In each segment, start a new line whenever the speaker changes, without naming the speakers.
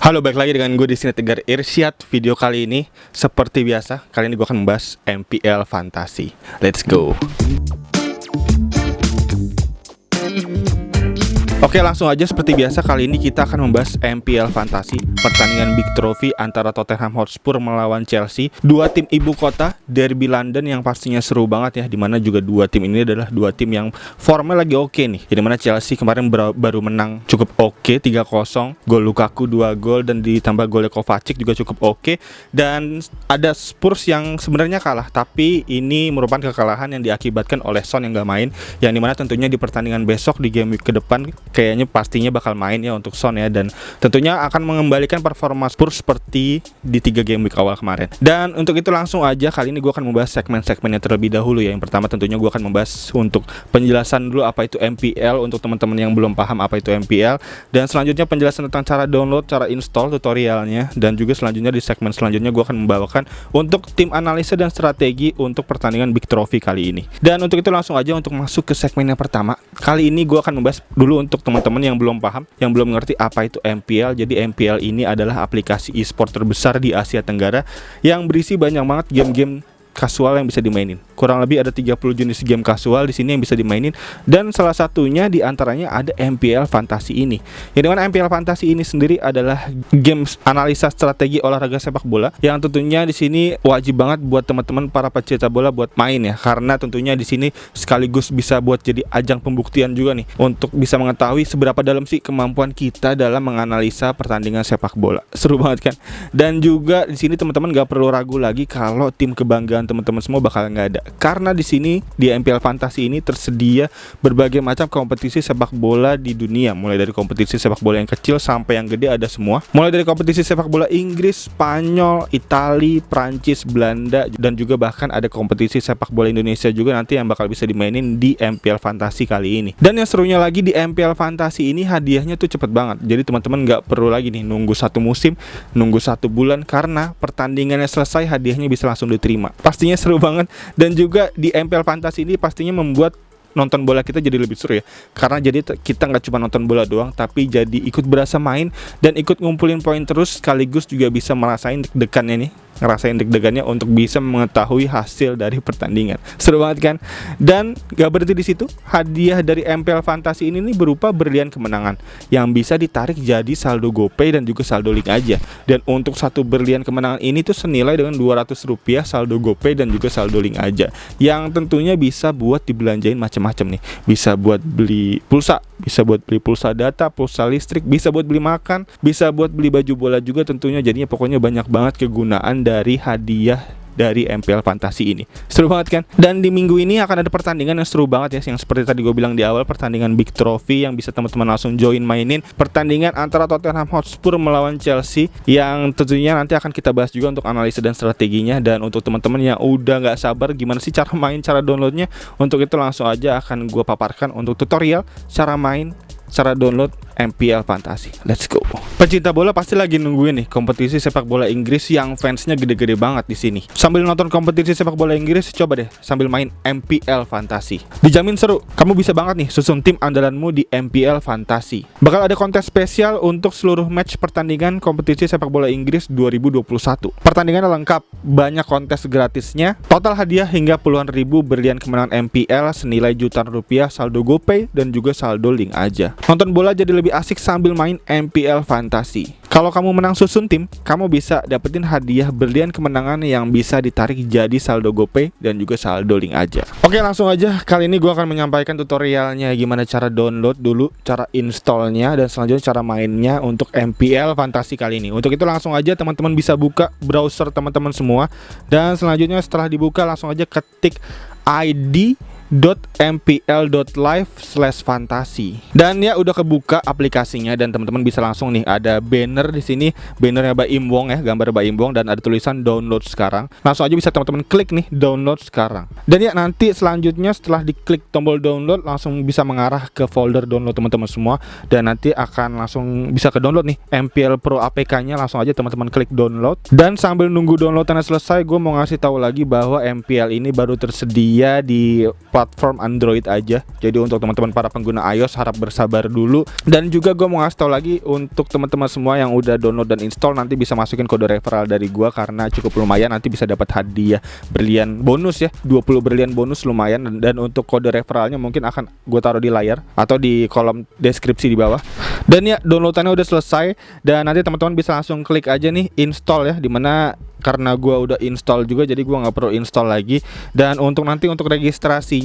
Halo, balik lagi dengan gue di sini Tegar Irsyad. Video kali ini seperti biasa, kali ini gue akan membahas MPL Fantasi. Let's go. Oke, langsung aja seperti biasa, kali ini kita akan membahas MPL Fantasi, pertandingan Big Trophy antara Tottenham Hotspur melawan Chelsea. Dua tim ibu kota, derby London yang pastinya seru banget ya, dimana juga dua tim ini adalah dua tim yang formnya lagi oke nih. Dimana Chelsea kemarin baru menang cukup oke 3-0, gol Lukaku 2 gol dan ditambah gol Kovacic juga cukup oke. Dan ada Spurs yang sebenarnya kalah, tapi ini merupakan kekalahan yang diakibatkan oleh Son yang gak main, yang dimana tentunya di pertandingan besok di game week ke depan kayaknya pastinya bakal main ya untuk Son ya, dan tentunya akan mengembalikan performa Spurs seperti di 3 game week awal kemarin. Dan untuk itu langsung aja kali ini gue akan membahas segmen-segmennya terlebih dahulu ya. Yang pertama tentunya gue akan membahas untuk penjelasan dulu apa itu MPL untuk teman-teman yang belum paham apa itu MPL, dan selanjutnya penjelasan tentang cara download, cara install, tutorialnya, dan juga selanjutnya di segmen selanjutnya gue akan membawakan untuk tim analisa dan strategi untuk pertandingan Big Trophy kali ini. Dan untuk itu langsung aja untuk masuk ke segmen yang pertama. Kali ini gue akan membahas dulu untuk teman-teman yang belum paham, yang belum ngerti apa itu MPL. Jadi MPL ini adalah aplikasi e-sport terbesar di Asia Tenggara yang berisi banyak banget game-game kasual yang bisa dimainin. Kurang lebih ada 30 jenis game kasual di sini yang bisa dimainin, dan salah satunya di antaranya ada MPL Fantasi ini. Yang dimana MPL Fantasi ini sendiri adalah games analisa strategi olahraga sepak bola yang tentunya di sini wajib banget buat teman-teman para pecinta bola buat main ya, karena tentunya di sini sekaligus bisa buat jadi ajang pembuktian juga nih untuk bisa mengetahui seberapa dalam sih kemampuan kita dalam menganalisa pertandingan sepak bola. Seru banget kan? Dan juga di sini teman-teman gak perlu ragu lagi kalau tim kebanggaan teman-teman semua bakal nggak ada, karena di sini di MPL Fantasi ini tersedia berbagai macam kompetisi sepak bola di dunia, mulai dari kompetisi sepak bola yang kecil sampai yang gede ada semua, mulai dari kompetisi sepak bola Inggris, Spanyol, Itali, Prancis, Belanda, dan juga bahkan ada kompetisi sepak bola Indonesia juga nanti yang bakal bisa dimainin di MPL Fantasi kali ini. Dan yang serunya lagi di MPL Fantasi ini hadiahnya tuh cepet banget, jadi teman-teman nggak perlu lagi nih nunggu 1 musim, nunggu 1 bulan, karena pertandingannya selesai hadiahnya bisa langsung diterima. Pastinya seru banget, dan juga di MPL Fantasi ini pastinya membuat nonton bola kita jadi lebih seru ya, karena jadi kita nggak cuma nonton bola doang, tapi jadi ikut berasa main dan ikut ngumpulin poin terus, sekaligus juga bisa merasain deg-degannya nih, ngerasain deg-degannya untuk bisa mengetahui hasil dari pertandingan. Seru banget kan? Dan gak berhenti di situ, hadiah dari MPL Fantasi ini nih berupa berlian kemenangan yang bisa ditarik jadi saldo GoPay dan juga saldo link aja. Dan untuk satu berlian kemenangan ini tuh senilai dengan Rp200 saldo GoPay dan juga saldo link aja, yang tentunya bisa buat dibelanjain macam-macam nih. Bisa buat beli pulsa, bisa buat beli pulsa data, pulsa listrik, bisa buat beli makan, bisa buat beli baju bola juga tentunya. Jadinya pokoknya banyak banget kegunaan dari hadiah dari MPL Fantasi ini. Seru banget kan? Dan di minggu ini akan ada pertandingan yang seru banget ya, yang seperti tadi gue bilang di awal, pertandingan Big Trophy yang bisa teman-teman langsung join mainin. Pertandingan antara Tottenham Hotspur melawan Chelsea yang tentunya nanti akan kita bahas juga untuk analisa dan strateginya. Dan untuk teman-teman yang udah gak sabar gimana sih cara main, cara downloadnya, untuk itu langsung aja akan gue paparkan untuk tutorial cara main, cara download MPL Fantasi. Let's go. Pecinta bola pasti lagi nungguin nih kompetisi sepak bola Inggris yang fansnya gede-gede banget di sini. Sambil nonton kompetisi sepak bola Inggris, coba deh sambil main MPL Fantasi. Dijamin seru. Kamu bisa banget nih susun tim andalanmu di MPL Fantasi. Bakal ada kontes spesial untuk seluruh match pertandingan kompetisi sepak bola Inggris 2021. Pertandingan lengkap, banyak kontes gratisnya, total hadiah hingga puluhan ribu berlian kemenangan MPL senilai jutaan rupiah saldo GoPay dan juga saldo link aja. Nonton bola jadi lebih asik sambil main MPL Fantasi. Kalau kamu menang susun tim, kamu bisa dapetin hadiah berlian kemenangan yang bisa ditarik jadi saldo GoPay dan juga saldo link aja. Oke, langsung aja kali ini gue akan menyampaikan tutorialnya gimana cara download dulu, cara installnya, dan selanjutnya cara mainnya untuk MPL Fantasi kali ini. Untuk itu langsung aja teman-teman bisa buka browser teman-teman semua, dan selanjutnya setelah dibuka langsung aja ketik id.mpl.live/fantasi. Dan ya udah kebuka aplikasinya, dan teman-teman bisa langsung nih ada banner di sini, bannernya Baim Wong ya, gambar Baim Wong, dan ada tulisan download sekarang. Langsung aja bisa teman-teman klik nih download sekarang. Dan ya nanti selanjutnya setelah diklik tombol download langsung bisa mengarah ke folder download teman-teman semua, dan nanti akan langsung bisa ke download nih MPL Pro APK-nya. Langsung aja teman-teman klik download, dan sambil nunggu downloadannya selesai, gue mau ngasih tahu lagi bahwa MPL ini baru tersedia di platform Android aja. Jadi untuk teman-teman para pengguna iOS harap bersabar dulu. Dan juga gue mau ngasih tau lagi untuk teman-teman semua yang udah download dan install, nanti bisa masukin kode referral dari gue karena cukup lumayan, nanti bisa dapat hadiah berlian bonus ya, 20 berlian bonus lumayan. Dan untuk kode referralnya mungkin akan gue taruh di layar atau di kolom deskripsi di bawah. Dan ya, downloadannya udah selesai dan nanti teman-teman bisa langsung klik aja nih install ya, dimana karena gue udah install juga jadi gue nggak perlu install lagi. Dan untuk nanti untuk registrasi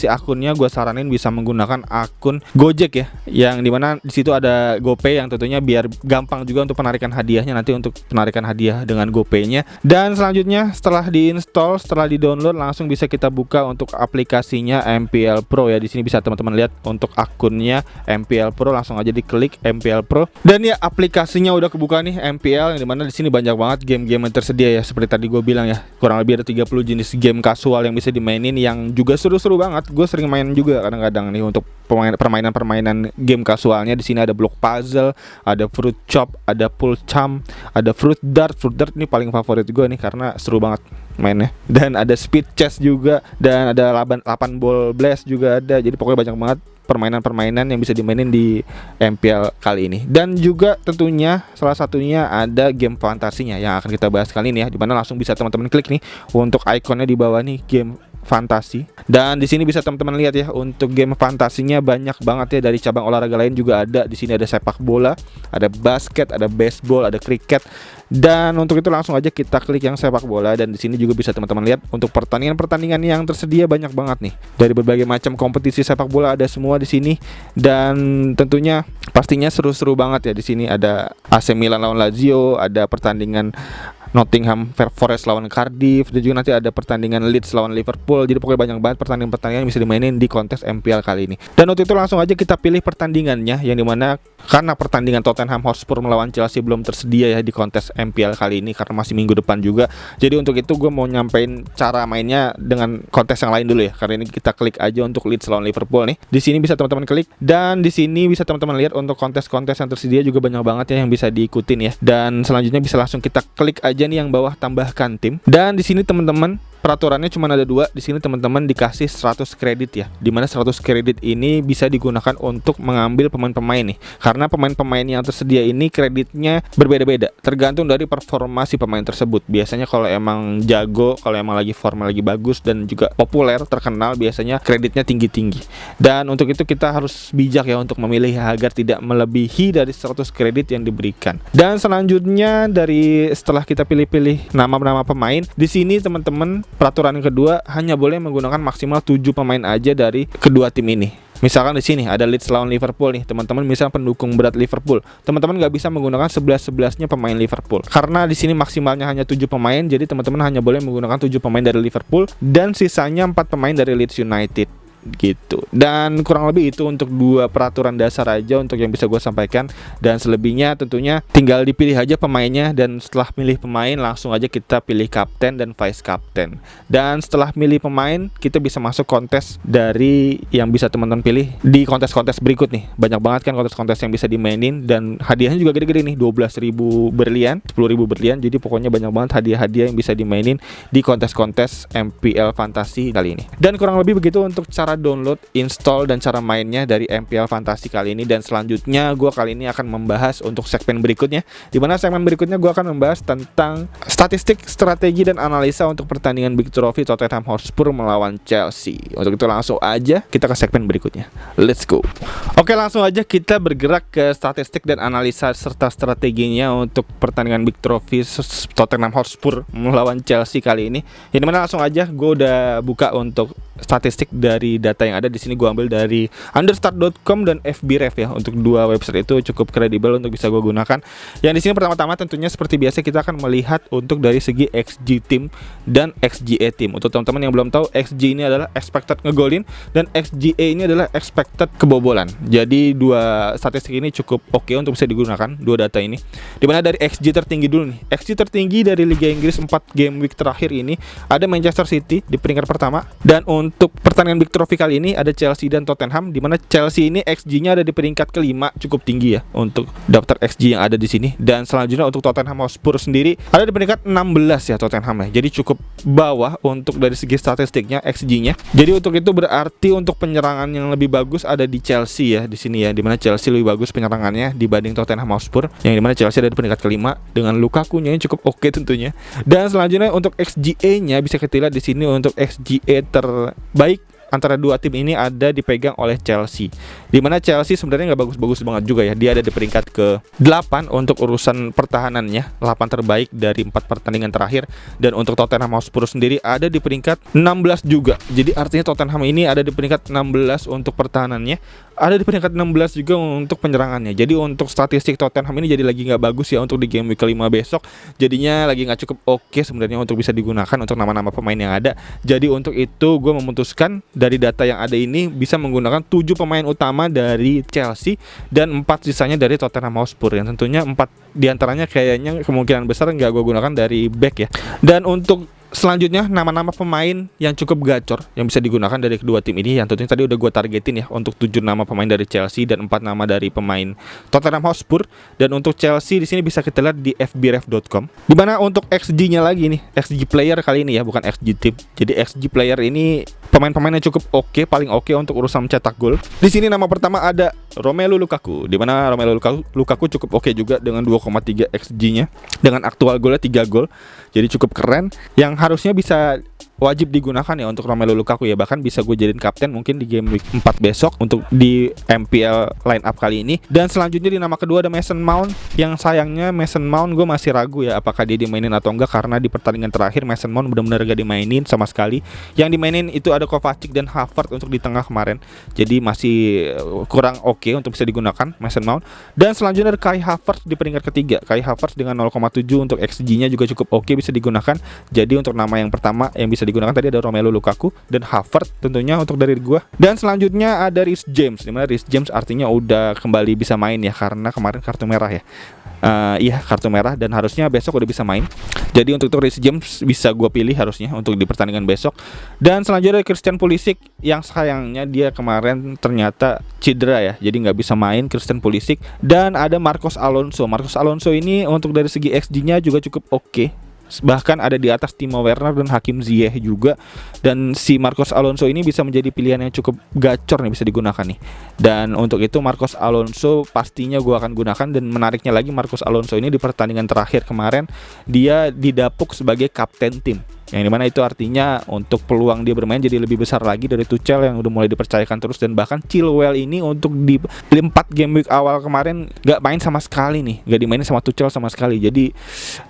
akunnya gue saranin bisa menggunakan akun Gojek ya, yang dimana di situ ada GoPay yang tentunya biar gampang juga untuk penarikan hadiahnya, nanti untuk penarikan hadiah dengan GoPay-nya. Dan selanjutnya setelah diinstal, setelah di-download, langsung bisa kita buka untuk aplikasinya MPL Pro ya. Di sini bisa teman-teman lihat untuk akunnya MPL Pro, langsung aja diklik MPL Pro. Dan ya, aplikasinya udah kebuka nih MPL, yang dimana di sini banyak banget game-game yang tersedia ya, seperti tadi gue bilang ya, kurang lebih ada 30 jenis game kasual yang bisa dimainin, yang juga seru-seru banget. Gue sering main juga kadang-kadang nih untuk permainan game kasualnya. Di sini ada block puzzle, ada fruit chop, ada pool champ, ada fruit dart. Fruit dart ini paling favorit gue nih karena seru banget mainnya. Dan ada speed chess juga, dan ada 8 ball blast juga ada. Jadi pokoknya banyak banget permainan-permainan yang bisa dimainin di MPL kali ini. Dan juga tentunya salah satunya ada game fantasinya yang akan kita bahas kali ini ya, dimana langsung bisa teman-teman klik nih untuk ikonnya di bawah nih, game fantasi. Dan di sini bisa teman-teman lihat ya, untuk game fantasinya banyak banget ya, dari cabang olahraga lain juga ada. Di sini ada sepak bola, ada basket, ada baseball, ada kriket. Dan untuk itu langsung aja kita klik yang sepak bola, dan di sini juga bisa teman-teman lihat untuk pertandingan-pertandingan yang tersedia banyak banget nih. Dari berbagai macam kompetisi sepak bola ada semua di sini, dan tentunya pastinya seru-seru banget ya. Di sini ada AC Milan lawan Lazio, ada pertandingan Nottingham Forest lawan Cardiff, dan juga nanti ada pertandingan Leeds lawan Liverpool. Jadi pokoknya banyak banget pertandingan-pertandingan yang bisa dimainin di kontes MPL kali ini. Dan untuk itu langsung aja kita pilih pertandingannya, yang dimana karena pertandingan Tottenham Hotspur melawan Chelsea belum tersedia ya di kontes MPL kali ini karena masih minggu depan juga. Jadi untuk itu gue mau nyampein cara mainnya dengan kontes yang lain dulu ya. Karena ini kita klik aja untuk Leeds lawan Liverpool nih. Di sini bisa teman-teman klik, dan di sini bisa teman-teman lihat untuk kontes-kontes yang tersedia juga banyak banget ya yang bisa diikutin ya. Dan selanjutnya bisa langsung kita klik aja nih yang bawah, tambahkan tim. Dan di sini teman-teman peraturannya cuma ada 2. Di sini teman-teman dikasih 100 kredit ya, dimana 100 kredit ini bisa digunakan untuk mengambil pemain-pemain nih. Karena pemain-pemain yang tersedia ini kreditnya berbeda-beda, tergantung dari performa si pemain tersebut. Biasanya kalau emang jago, kalau emang lagi forma lagi bagus dan juga populer, terkenal, biasanya kreditnya tinggi-tinggi. Dan untuk itu kita harus bijak ya untuk memilih agar tidak melebihi dari 100 kredit yang diberikan. Dan selanjutnya dari setelah kita pilih-pilih nama-nama pemain, di sini teman-teman peraturan yang kedua hanya boleh menggunakan maksimal 7 pemain aja dari kedua tim ini. Misalkan di sini ada Leeds lawan Liverpool nih, teman-teman misal pendukung berat Liverpool, teman-teman nggak bisa menggunakan 11-11-nya pemain Liverpool karena di sini maksimalnya hanya 7 pemain. Jadi teman-teman hanya boleh menggunakan 7 pemain dari Liverpool dan sisanya 4 pemain dari Leeds United gitu. Dan kurang lebih itu untuk 2 peraturan dasar aja untuk yang bisa gue sampaikan. Dan selebihnya tentunya tinggal dipilih aja pemainnya, dan setelah milih pemain langsung aja kita pilih kapten dan vice kapten. Dan setelah milih pemain kita bisa masuk kontes dari yang bisa teman-teman pilih di kontes-kontes berikut nih. Banyak banget kan kontes-kontes yang bisa dimainin, dan hadiahnya juga gede-gede nih, 12.000 berlian, 10.000 berlian. Jadi pokoknya banyak banget hadiah-hadiah yang bisa dimainin di kontes-kontes MPL Fantasi kali ini. Dan kurang lebih begitu untuk cara download, install, dan cara mainnya dari MPL Fantasi kali ini. Dan selanjutnya gue kali ini akan membahas untuk segmen berikutnya, dimana segmen berikutnya gue akan membahas tentang statistik, strategi, dan analisa untuk pertandingan Big Trophy Tottenham Hotspur melawan Chelsea. Untuk itu langsung aja kita ke segmen berikutnya. Let's go. Oke, langsung aja kita bergerak ke statistik dan analisa serta strateginya untuk pertandingan Big Trophy Tottenham Hotspur melawan Chelsea kali ini. Yang dimana langsung aja gue udah buka untuk statistik dari data yang ada di sini. Gue ambil dari understat.com dan FBref ya. Untuk 2 website itu cukup kredibel untuk bisa gue gunakan. Yang di sini pertama-tama tentunya seperti biasa kita akan melihat untuk dari segi XG tim dan XGA tim. Untuk teman-teman yang belum tahu, XG ini adalah expected ngegolin dan XGA ini adalah expected kebobolan. Jadi 2 statistik ini cukup oke untuk bisa digunakan, 2 data ini. Dimana dari XG tertinggi dulu nih. XG tertinggi dari Liga Inggris 4 game week terakhir ini ada Manchester City di peringkat pertama. Dan untuk pertandingan Big Trophy Trophy kali ini ada Chelsea dan Tottenham, di mana Chelsea ini XG-nya ada di peringkat kelima, cukup tinggi ya untuk daftar XG yang ada di sini. Dan selanjutnya untuk Tottenham Hotspur sendiri ada di peringkat 16 ya Tottenham ya. Jadi cukup bawah untuk dari segi statistiknya XG-nya. Jadi untuk itu berarti untuk penyerangan yang lebih bagus ada di Chelsea ya di sini ya, di mana Chelsea lebih bagus penyerangannya dibanding Tottenham Hotspur, yang di mana Chelsea ada di peringkat kelima dengan Lukaku-nya yang cukup oke tentunya. Dan selanjutnya untuk XGA-nya bisa kita lihat di sini untuk XGA terbaik antara dua tim ini ada dipegang oleh Chelsea, dimana Chelsea sebenarnya nggak bagus-bagus banget juga ya. Dia ada di peringkat ke-8 untuk urusan pertahanannya, 8 terbaik dari 4 pertandingan terakhir. Dan untuk Tottenham Hotspur sendiri ada di peringkat 16 juga. Jadi artinya Tottenham ini ada di peringkat 16 untuk pertahanannya, ada di peringkat 16 juga untuk penyerangannya. Jadi untuk statistik Tottenham ini jadi lagi nggak bagus ya untuk di game week kelima besok. Jadinya lagi nggak cukup oke sebenarnya untuk bisa digunakan untuk nama-nama pemain yang ada. Jadi untuk itu gue memutuskan dari data yang ada ini bisa menggunakan 7 pemain utama dari Chelsea dan 4 sisanya dari Tottenham Hotspur, yang tentunya 4 diantaranya kayaknya kemungkinan besar nggak gue gunakan dari back ya. Dan untuk selanjutnya nama-nama pemain yang cukup gacor yang bisa digunakan dari kedua tim ini, yang tentunya tadi udah gue targetin ya untuk 7 nama pemain dari Chelsea dan 4 nama dari pemain Tottenham Hotspur. Dan untuk Chelsea di sini bisa kita lihat di fbref.com, di mana untuk XG-nya lagi nih, XG player kali ini ya, bukan XG tim. Jadi XG player ini pemain-pemain yang cukup oke, paling oke untuk urusan mencetak gol. Di sini nama pertama ada Romelu Lukaku, di mana Romelu Lukaku cukup oke juga dengan 2,3 XG-nya dengan aktual golnya 3 gol. Jadi cukup keren, yang harusnya bisa wajib digunakan ya untuk Romelu Lukaku ya. Bahkan bisa gue jadiin kapten mungkin di game week 4 besok untuk di MPL line up kali ini. Dan selanjutnya di nama kedua ada Mason Mount, yang sayangnya Mason Mount gue masih ragu ya apakah dia dimainin atau enggak, karena di pertandingan terakhir Mason Mount benar-benar gak dimainin sama sekali. Yang dimainin itu ada Kovacic dan Havertz untuk di tengah kemarin. Jadi masih kurang oke untuk bisa digunakan Mason Mount. Dan selanjutnya ada Kai Havertz di peringkat ketiga. Kai Havertz dengan 0,7 untuk XG-nya juga cukup oke, bisa digunakan. Jadi untuk nama yang pertama yang bisa digunakan tadi ada Romelu Lukaku dan Havertz tentunya untuk dari gua. Dan selanjutnya ada Reece James, dimana Reece James artinya udah kembali bisa main ya, karena kemarin kartu merah ya. Iya kartu merah dan harusnya besok udah bisa main. Jadi untuk itu Reece James bisa gue pilih harusnya untuk di pertandingan besok. Dan selanjutnya ada Christian Pulisic, yang sayangnya dia kemarin ternyata cedera ya, jadi nggak bisa main Christian Pulisic. Dan ada Marcos Alonso. Marcos Alonso ini untuk dari segi XG-nya juga cukup oke, bahkan ada di atas Timo Werner dan Hakim Ziyech juga. Dan si Marcos Alonso ini bisa menjadi pilihan yang cukup gacor nih, bisa digunakan nih. Dan untuk itu Marcos Alonso pastinya gue akan gunakan. Dan menariknya lagi, Marcos Alonso ini di pertandingan terakhir kemarin dia didapuk sebagai kapten tim, yang dimana itu artinya untuk peluang dia bermain jadi lebih besar lagi dari Tuchel yang udah mulai dipercayakan terus. Dan bahkan Chilwell ini untuk di 4 game week awal kemarin gak main sama sekali nih, gak dimainin sama Tuchel sama sekali. Jadi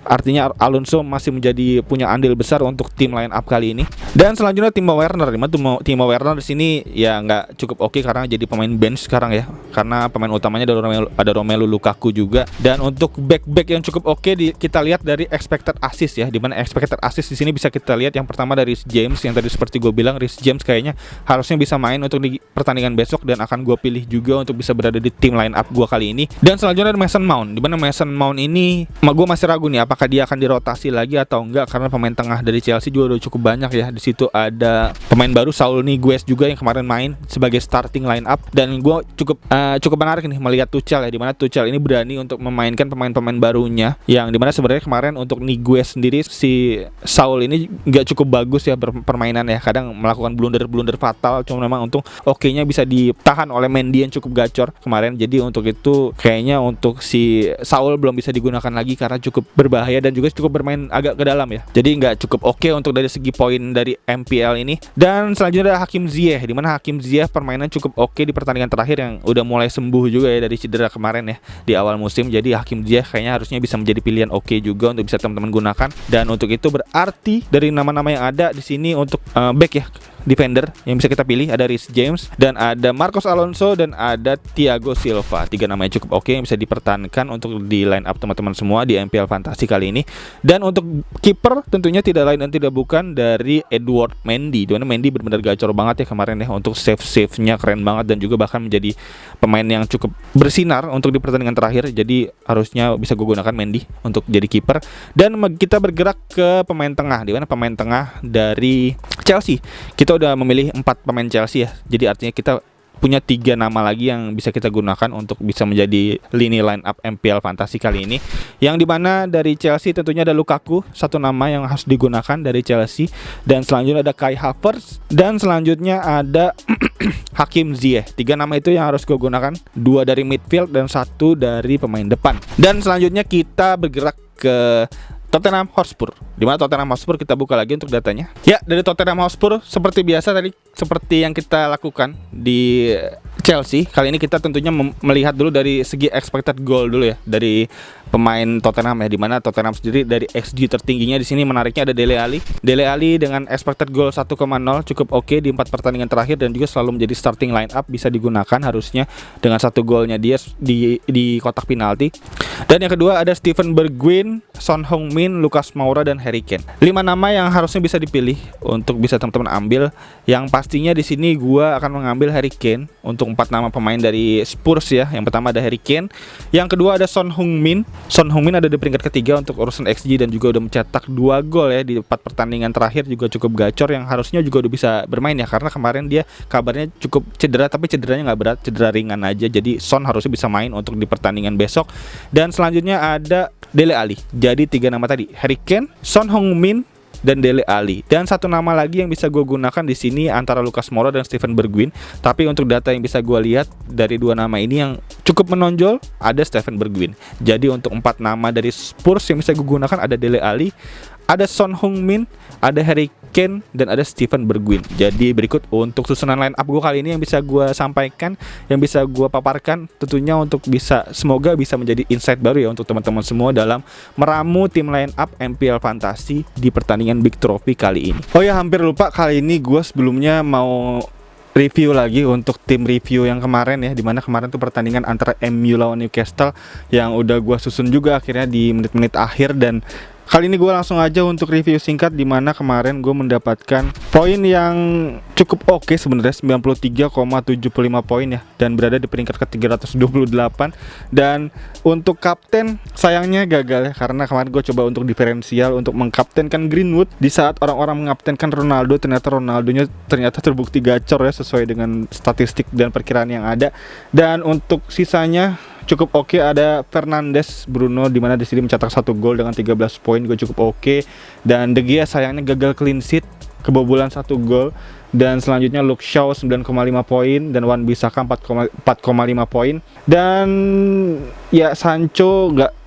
artinya Alonso masih menjadi punya andil besar untuk tim line up kali ini. Dan selanjutnya Timo Werner, dimana Timo Werner di sini ya nggak cukup oke karena jadi pemain bench sekarang ya, karena pemain utamanya ada Romelu Lukaku juga. Dan untuk back yang cukup oke kita lihat dari expected assist ya, dimana expected assist di sini bisa kita lihat yang pertama dari Reece James, yang tadi seperti gue bilang Reece James kayaknya harusnya bisa main untuk di pertandingan besok dan akan gue pilih juga untuk bisa berada di tim line up gue kali ini. Dan selanjutnya ada Mason Mount, dimana Mason Mount ini gue masih ragu nih apakah dia akan dirotasi lagi atau enggak, karena pemain tengah dari Chelsea juga udah cukup banyak ya. Di situ ada pemain baru Saul Niguez juga yang kemarin main sebagai starting line up. Dan gue cukup menarik nih melihat Tuchel ya, dimana Tuchel ini berani untuk memainkan pemain-pemain barunya, yang dimana sebenarnya kemarin untuk Niguez sendiri si Saul ini nggak cukup bagus ya permainan ya, kadang melakukan blunder fatal. Cuma memang untung nya bisa ditahan oleh Mendy yang cukup gacor kemarin. Jadi untuk itu kayaknya untuk si Saul belum bisa digunakan lagi karena cukup berbahaya dan juga cukup bermain agak ke dalam ya. Jadi nggak cukup oke untuk dari segi poin dari MPL ini. Dan selanjutnya ada Hakim Ziyech, dimana Hakim Ziyech permainan cukup oke di pertandingan terakhir, yang udah mulai sembuh juga ya dari cedera kemarin ya di awal musim. Jadi Hakim Ziyech kayaknya harusnya bisa menjadi pilihan oke juga untuk bisa teman-teman gunakan. Dan untuk itu berarti dari nama-nama yang ada di sini untuk back ya, defender yang bisa kita pilih ada Reece James dan ada Marcos Alonso dan ada Thiago Silva. 3 namanya cukup oke yang bisa dipertahankan untuk di line up teman-teman semua di MPL Fantasi kali ini. Dan untuk kiper tentunya tidak lain dan tidak bukan dari Edward Mendy, dimana Mendy benar-benar gacor banget ya kemarin ya, untuk save-nya keren banget dan juga bahkan menjadi pemain yang cukup bersinar untuk di pertandingan terakhir. Jadi harusnya bisa gue gunakan Mendy untuk jadi kiper. Dan kita bergerak ke pemain tengah, dimana pemain tengah dari Chelsea kita kita udah memilih 4 pemain Chelsea ya. Jadi artinya kita punya 3 nama lagi yang bisa kita gunakan untuk bisa menjadi lini line up MPL Fantasy kali ini. Yang dimana dari Chelsea tentunya ada Lukaku, satu nama yang harus digunakan dari Chelsea. Dan selanjutnya ada Kai Havertz. Dan selanjutnya ada Hakim Ziyech. 3 nama itu yang harus gue gunakan, 2 dari midfield dan 1 dari pemain depan. Dan selanjutnya kita bergerak ke Tottenham Hotspur. Di mana Tottenham Hotspur kita buka lagi untuk datanya. Ya, dari Tottenham Hotspur seperti biasa tadi, seperti yang kita lakukan di Chelsea, kali ini kita tentunya melihat dulu dari segi expected goal dulu ya dari pemain Tottenham ya, di mana Tottenham sendiri dari XG tertingginya di sini menariknya ada Dele Alli. Dele Alli dengan expected goal 1,0 cukup oke di 4 pertandingan terakhir dan juga selalu menjadi starting line up, bisa digunakan harusnya dengan 1 golnya dia di kotak penalti. Dan yang kedua ada Steven Bergwijn, Son Heung-min, Lucas Moura dan Harry Kane. 5 nama yang harusnya bisa dipilih untuk bisa teman-teman ambil. Yang pastinya di sini gua akan mengambil Harry Kane untuk 4 nama pemain dari Spurs ya. Yang pertama ada Harry Kane, yang kedua ada Son Heung-min. Son Heung-min ada di peringkat ketiga untuk urusan XG dan juga udah mencetak 2 gol ya di 4 pertandingan terakhir, juga cukup gacor, yang harusnya juga udah bisa bermain ya, karena kemarin dia kabarnya cukup cedera, tapi cederanya nggak berat, cedera ringan aja. Jadi Son harusnya bisa main untuk di pertandingan besok. Dan selanjutnya ada Dele Alli. Jadi 3 nama tadi, Harry Kane, Son Heung-min dan Dele Alli. Dan 1 nama lagi yang bisa gue gunakan di sini antara Lucas Moura dan Steven Bergwijn. Tapi untuk data yang bisa gue lihat dari 2 nama ini yang cukup menonjol ada Steven Bergwijn. Jadi untuk 4 nama dari Spurs yang bisa gue gunakan ada Dele Alli, ada Son Heung-min, ada Harry Kane, dan ada Steven Bergwijn. Jadi berikut untuk susunan line up gue kali ini yang bisa gue sampaikan, yang bisa gue paparkan, tentunya untuk bisa, semoga bisa menjadi insight baru ya untuk teman-teman semua dalam meramu tim line up MPL Fantasy di pertandingan Big Trophy kali ini. Oh ya, hampir lupa, kali ini gue sebelumnya mau review lagi untuk tim review yang kemarin ya, dimana kemarin tuh pertandingan antara MU lawan Newcastle yang udah gue susun juga akhirnya di menit-menit akhir. Dan kali ini gue langsung aja untuk review singkat, dimana kemarin gue mendapatkan poin yang cukup oke sebenarnya, 93,75 poin ya, dan berada di peringkat ke-328. Dan untuk kapten sayangnya gagal ya, karena kemarin gue coba untuk diferensial untuk mengkaptenkan Greenwood. Di saat orang-orang mengkaptenkan Ronaldo, ternyata Ronaldonya terbukti gacor ya, sesuai dengan statistik dan perkiraan yang ada. Dan untuk sisanya cukup oke, ada Fernandes, Bruno, dimana di sini mencetak 1 gol dengan 13 poin, gue cukup oke. Dan De Gea sayangnya gagal clean sheet, kebobolan 1 gol. Dan selanjutnya Luke Shaw 9,5 poin dan Wan-Bissaka 4,5 poin. Dan ya Sancho nggak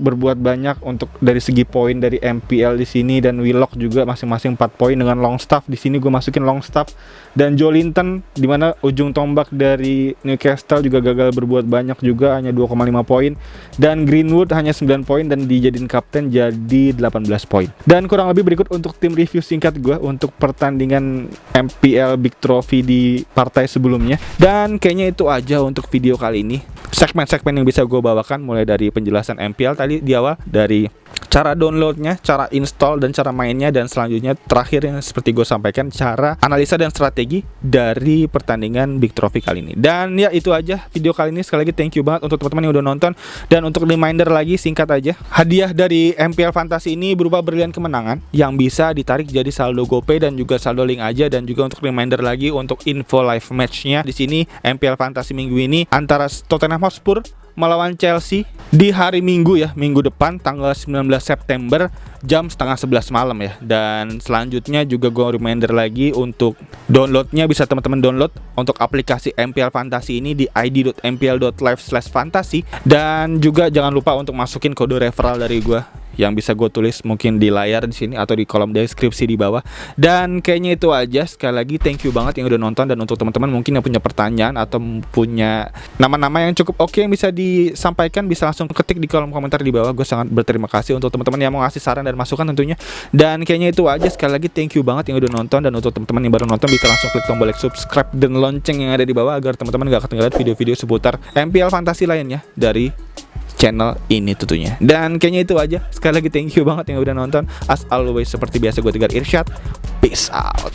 berbuat banyak untuk dari segi poin dari MPL di sini, dan Willock juga masing-masing 4 poin dengan Longstaff. Di sini gue masukin Longstaff dan Joelinton, di mana ujung tombak dari Newcastle juga gagal berbuat banyak juga, hanya 2,5 poin. Dan Greenwood hanya 9 poin dan dijadiin kapten jadi 18 poin. Dan kurang lebih berikut untuk tim review singkat gue untuk pertandingan MPL Big Trophy di partai sebelumnya. Dan kayaknya itu aja untuk video kali ini. Segmen-segmen yang bisa gue bawakan mulai dari penjelasan MPL tadi di awal, dari cara downloadnya, cara install dan cara mainnya, dan selanjutnya terakhir yang seperti gue sampaikan, cara analisa dan strategi dari pertandingan Big Trophy kali ini. Dan ya itu aja video kali ini. Sekali lagi thank you banget untuk teman-teman yang udah nonton. Dan untuk reminder lagi singkat aja, hadiah dari MPL Fantasy ini berupa berlian kemenangan yang bisa ditarik jadi saldo GoPay dan juga saldo link aja. Dan juga untuk reminder lagi untuk info live matchnya di sini MPL Fantasy minggu ini antara Tottenham Hotspur melawan Chelsea di hari Minggu ya, minggu depan tanggal 19 September jam setengah 11 malam ya. Dan selanjutnya juga gue reminder lagi untuk downloadnya, bisa teman-teman download untuk aplikasi MPL Fantasy ini di id.mpl.live/fantasy. Dan juga jangan lupa untuk masukin kode referral dari gue yang bisa gue tulis mungkin di layar di sini atau di kolom deskripsi di bawah. Dan kayaknya itu aja. Sekali lagi thank you banget yang udah nonton. Dan untuk teman-teman mungkin yang punya pertanyaan atau punya nama-nama yang cukup oke yang bisa disampaikan, bisa langsung ketik di kolom komentar di bawah. Gue sangat berterima kasih untuk teman-teman yang mau ngasih saran dan masukan tentunya. Dan kayaknya itu aja. Sekali lagi thank you banget yang udah nonton. Dan untuk teman-teman yang baru nonton, bisa langsung klik tombol like, subscribe dan lonceng yang ada di bawah agar teman-teman gak ketinggalan video-video seputar MPL Fantasy lainnya dari channel ini tentunya. Dan kayaknya itu aja. Sekali lagi thank you banget yang udah nonton. As always seperti biasa, gue Tegar Irsyad. Peace out.